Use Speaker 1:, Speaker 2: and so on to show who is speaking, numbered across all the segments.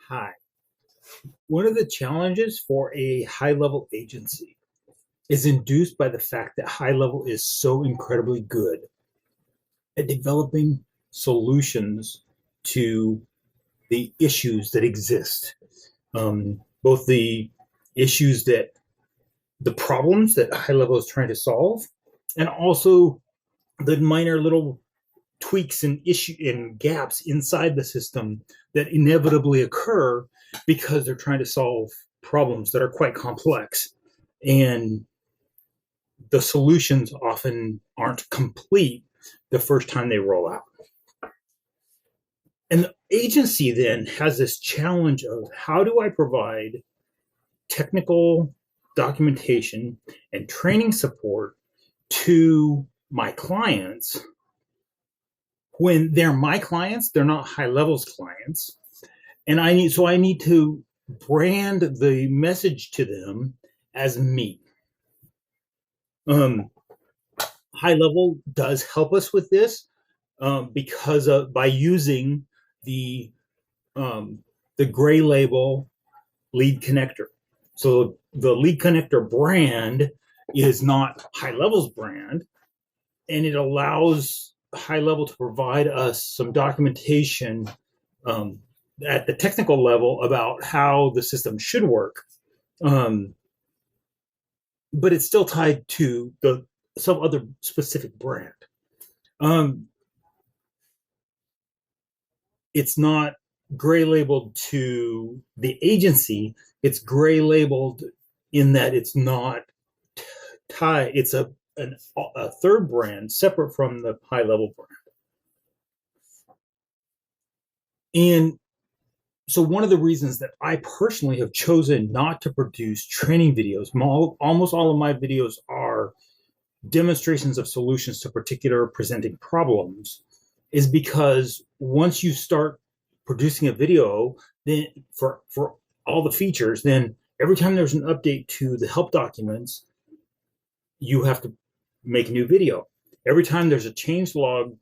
Speaker 1: Hi. One of the challenges for a high level agency is induced by the fact that high level is so incredibly good at developing solutions to the issues that exist. Both the issues that the problems that high level is trying to solve, and also the minor little tweaks and issue and gaps inside the system that inevitably occur because they're trying to solve problems that are quite complex, and the solutions often aren't complete the first time they roll out. And the agency then has this challenge of, how do I provide technical documentation and training support to my clients when they're my clients, they're not high levels clients. And I need to brand the message to them as me. High level does help us with this because by using the gray label lead connector. So the lead connector brand is not high level's brand, and it allows high level to provide us some documentation at the technical level about how the system should work. But it's still tied to some other specific brand. It's not gray labeled to the agency. It's gray labeled in that it's not tied. It's a third brand separate from the high level brand. And so one of the reasons that I personally have chosen not to produce training videos, almost all of my videos are demonstrations of solutions to particular presenting problems, is because once you start producing a video, then for all the features, then every time there's an update to the help documents, you have to make a new video. Every time there's a changelog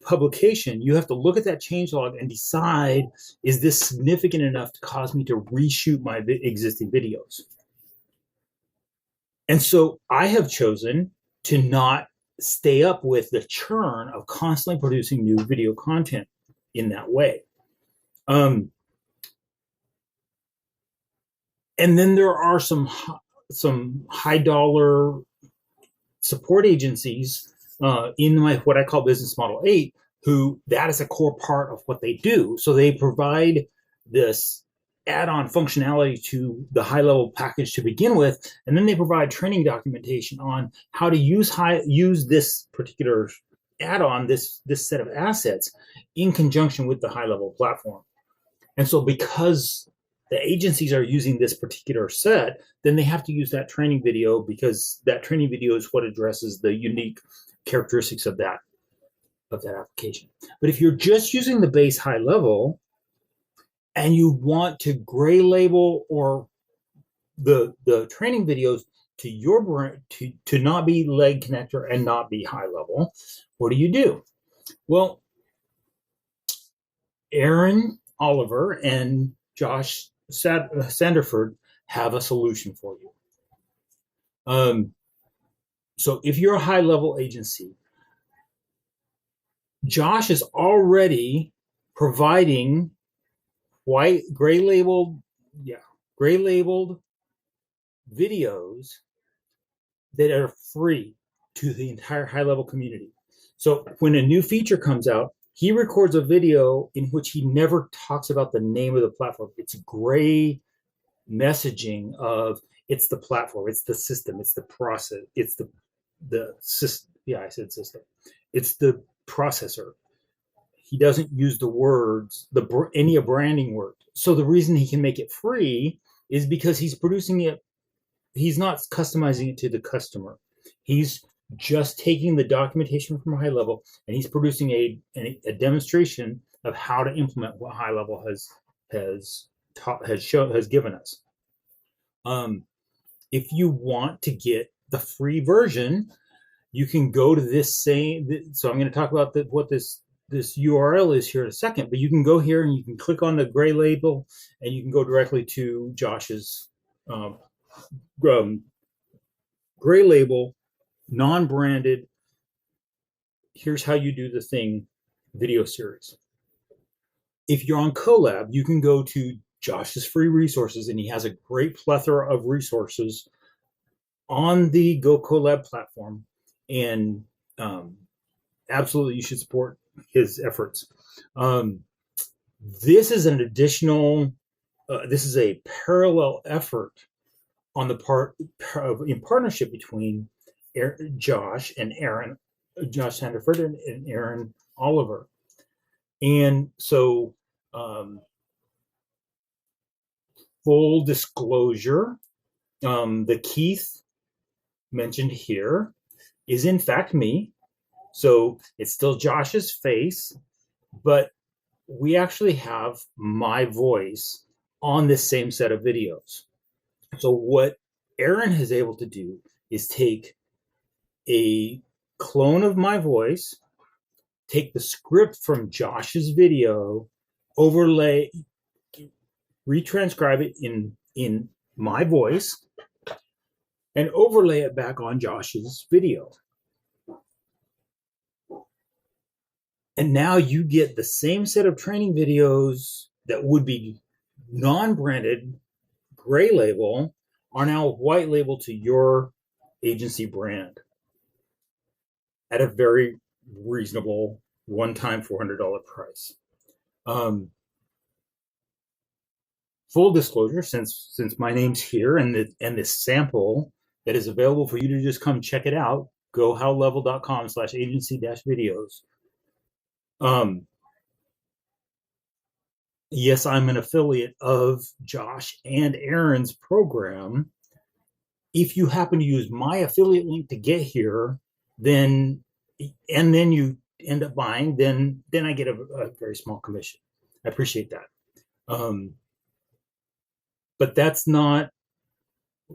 Speaker 1: publication, you have to look at that changelog and decide, is this significant enough to cause me to reshoot my existing videos? And so I have chosen to not stay up with the churn of constantly producing new video content in that way. And then there are some high dollar support agencies in what I call business model 8, who that is a core part of what they do. So they provide this add-on functionality to the high level package to begin with, and then they provide training documentation on how to use this particular add-on, this set of assets, in conjunction with the high level platform. And so because the agencies are using this particular set, then they have to use that training video, because that training video is what addresses the unique characteristics of that application. But if you're just using the base high level and you want to gray label or the training videos to your brand to not be leg connector and not be high level, what do? Well, Aaron Oliver and Josh Sanderford have a solution for you. So if you're a high level agency, Josh is already providing gray labeled videos that are free to the entire high level community. So when a new feature comes out, he records a video in which he never talks about the name of the platform. It's gray messaging of, it's the platform, it's the system, it's the process, it's the system. Yeah, I said system. It's the processor. He doesn't use the words, any branding word. So the reason he can make it free is because he's producing it. He's not customizing it to the customer. He's just taking the documentation from high level, and he's producing a demonstration of how to implement what high level has given us. If you want to get the free version, you can go to this same. So I'm going to talk about what this this URL is here in a second, but you can go here and you can click on the gray label and you can go directly to Josh's um, gray label, non-branded, here's how you do the thing video series. If you're on Collab, you can go to Josh's free resources, and he has a great plethora of resources on the Go Collab platform, and absolutely you should support his efforts. This is an additional, this is a parallel effort on the part in partnership between Josh and Aaron, Josh Sanderford and Aaron Oliver. And so, full disclosure, the Keith mentioned here is in fact me. So it's still Josh's face, but we actually have my voice on this same set of videos. So what Aaron is able to do is take a clone of my voice, take the script from Josh's video, overlay, retranscribe it in my voice, and overlay it back on Josh's video. And now you get the same set of training videos that would be non-branded, gray label, are now white label to your agency brand at a very reasonable one-time $400 price. Full disclosure, since my name's here and this sample that is available for you to just come check it out, go HighLevel.com/agency-videos. Yes, I'm an affiliate of Josh and Aaron's program. If you happen to use my affiliate link to get here, then you end up buying, then I get a very small commission. I appreciate that. But that's not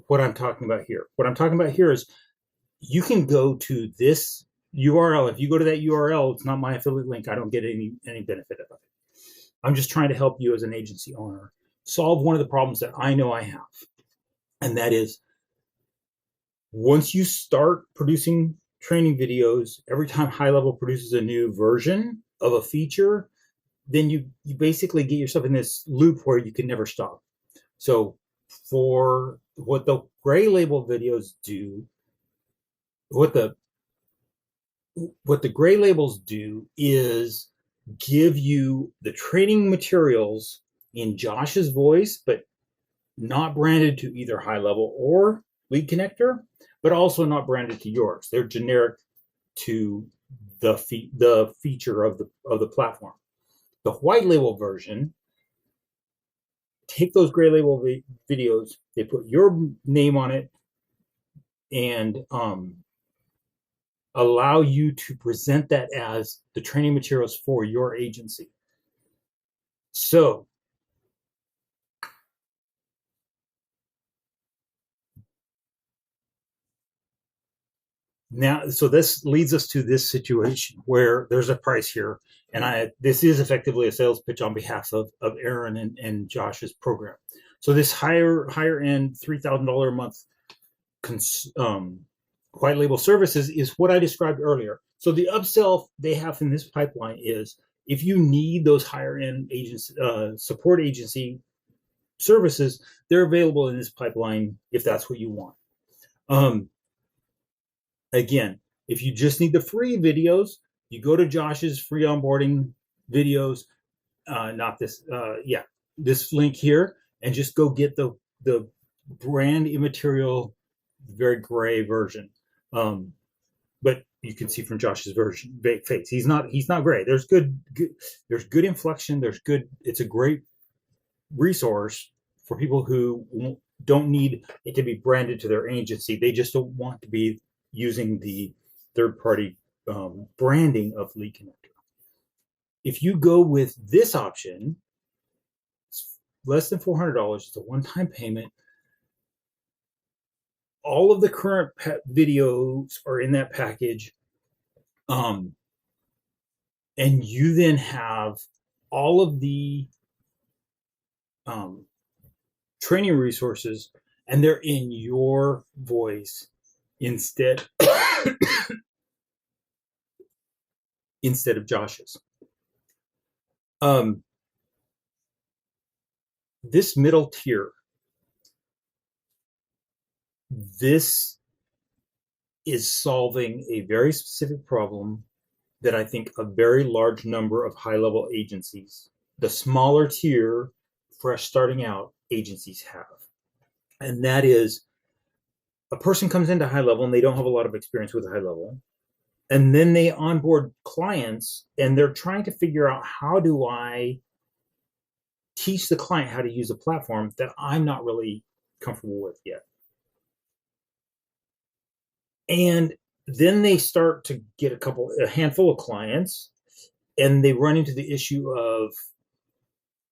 Speaker 1: what I'm talking about here. What I'm talking about here is you can go to this URL. If you go to that URL, it's not my affiliate link. I don't get any benefit of it. I'm just trying to help you as an agency owner solve one of the problems that I know I have. And that is, once you start producing training videos, every time HighLevel produces a new version of a feature, then you basically get yourself in this loop where you can never stop. So for what the gray label videos do, what the gray labels do is give you the training materials in Josh's voice, but not branded to either HighLevel or Lead Connector, but also not branded to yours. They're generic to the feature of the platform. The white label version, take those gray label videos, they put your name on it, and allow you to present that as the training materials for your agency. So now, so this leads us to this situation where there's a price here, and this is effectively a sales pitch on behalf of Aaron and Josh's program. So this higher end $3,000 a month white label services is what I described earlier. So the upsell they have in this pipeline is, if you need those higher end support agency services, they're available in this pipeline if that's what you want. Again, if you just need the free videos, you go to Josh's free onboarding videos, this link here, and just go get the brand immaterial, very gray version. But you can see from Josh's version face, he's not gray. There's good inflection. It's a great resource for people who don't need it to be branded to their agency. They just don't want to be using the third-party branding of Lead Connector. If you go with this option, it's less than $400. It's a one-time payment. All of the current videos are in that package, and And you then have all of the training resources, and they're in your voice instead instead of Josh's. This middle tier, this is solving a very specific problem that I think a very large number of high-level agencies, the smaller tier, fresh starting out agencies have. And that is, a person comes into HighLevel and they don't have a lot of experience with HighLevel. And then they onboard clients and they're trying to figure out, how do I teach the client how to use a platform that I'm not really comfortable with yet? And then they start to get a handful of clients, and they run into the issue of,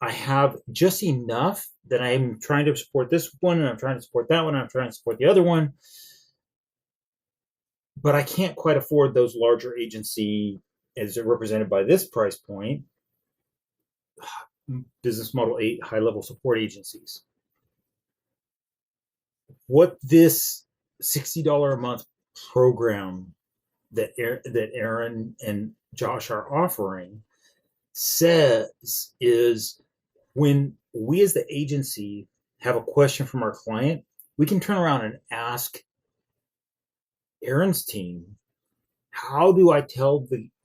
Speaker 1: I have just enough that I'm trying to support this one, and I'm trying to support that one, and I'm trying to support the other one, but I can't quite afford those larger agency, as represented by this price point, business model 8 high-level support agencies. What this $60 a month program that Aaron and Josh are offering says is, when we as the agency have a question from our client, we can turn around and ask Aaron's team,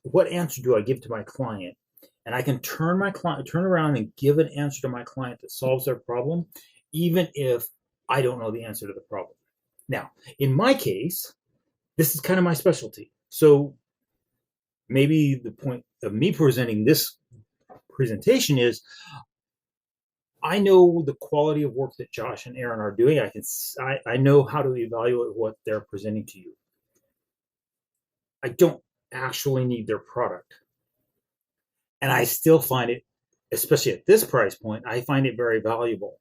Speaker 1: what answer do I give to my client? And I can turn around and give an answer to my client that solves their problem, even if I don't know the answer to the problem. Now, in my case, this is kind of my specialty. So maybe the point of me presenting this presentation is, I know the quality of work that Josh and Aaron are doing. I know how to evaluate what they're presenting to you. I don't actually need their product. And I still find it, especially at this price point, I find it very valuable.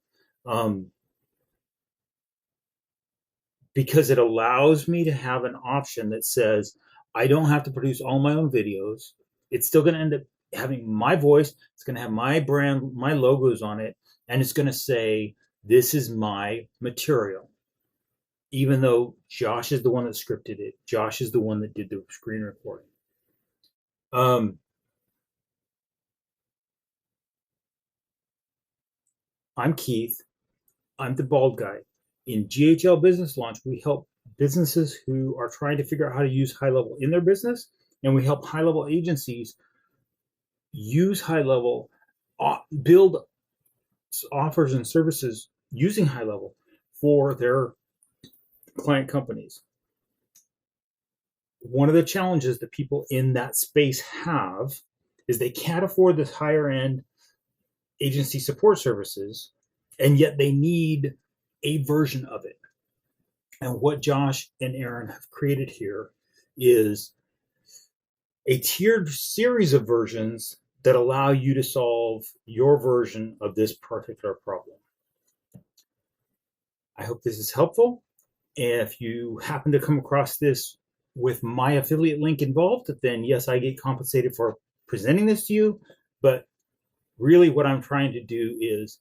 Speaker 1: Because it allows me to have an option that says, I don't have to produce all my own videos. It's still going to end up having my voice. It's going to have my brand, my logos on it. And it's going to say, this is my material. Even though Josh is the one that scripted it. Josh is the one that did the screen recording. I'm Keith. I'm the bald guy. In GHL Business Launch, we help businesses who are trying to figure out how to use HighLevel in their business, and we help high-level agencies use HighLevel, build offers and services using HighLevel for their client companies. One of the challenges that people in that space have is they can't afford the higher-end agency support services, and yet they need a version of it. And what Josh and Aaron have created here is a tiered series of versions that allow you to solve your version of this particular problem. I hope this is helpful. If you happen to come across this with my affiliate link involved, then yes, I get compensated for presenting this to you. But really what I'm trying to do is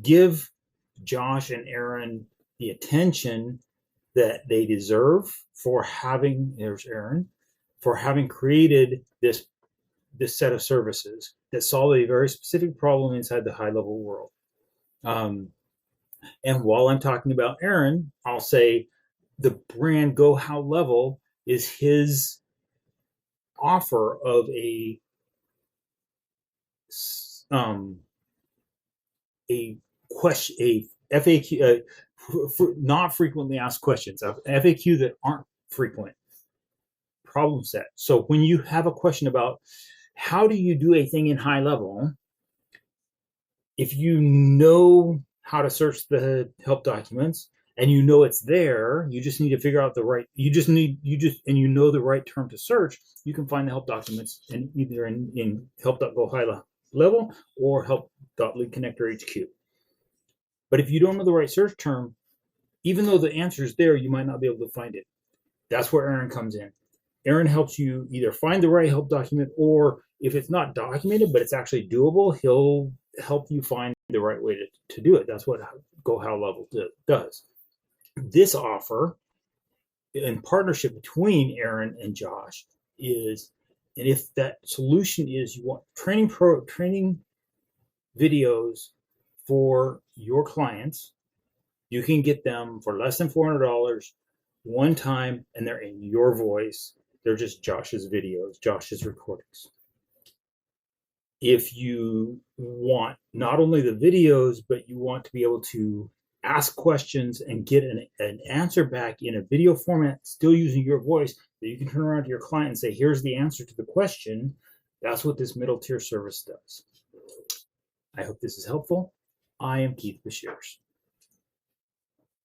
Speaker 1: give Josh and Aaron the attention that they deserve for having, there's Aaron, for having created this set of services that solve a very specific problem inside the HighLevel world. And while I'm talking about Aaron, I'll say the brand Go HighLevel is his offer of a question, a FAQ, not frequently asked questions, a FAQ that aren't frequent problem set. So when you have a question about how do you do a thing in HighLevel, if you know how to search the help documents and you know it's there, you just need to figure out the right, and you know the right term to search, you can find the help documents in either in help.go HighLevel or help.leadconnector HQ. But if you don't know the right search term, even though the answer is there, you might not be able to find it. That's where Aaron comes in. Aaron helps you either find the right help document, or if it's not documented but it's actually doable, he'll help you find the right way to do it. That's what Go HighLevel does. This offer in partnership between Aaron and Josh is, and if that solution is you want training videos for your clients, you can get them for less than $400 one time, and they're in your voice. They're just Josh's videos, Josh's recordings. If you want not only the videos, but you want to be able to ask questions and get an answer back in a video format, still using your voice, that you can turn around to your client and say, here's the answer to the question. That's what this middle tier service does. I hope this is helpful. I am Keith Beshears.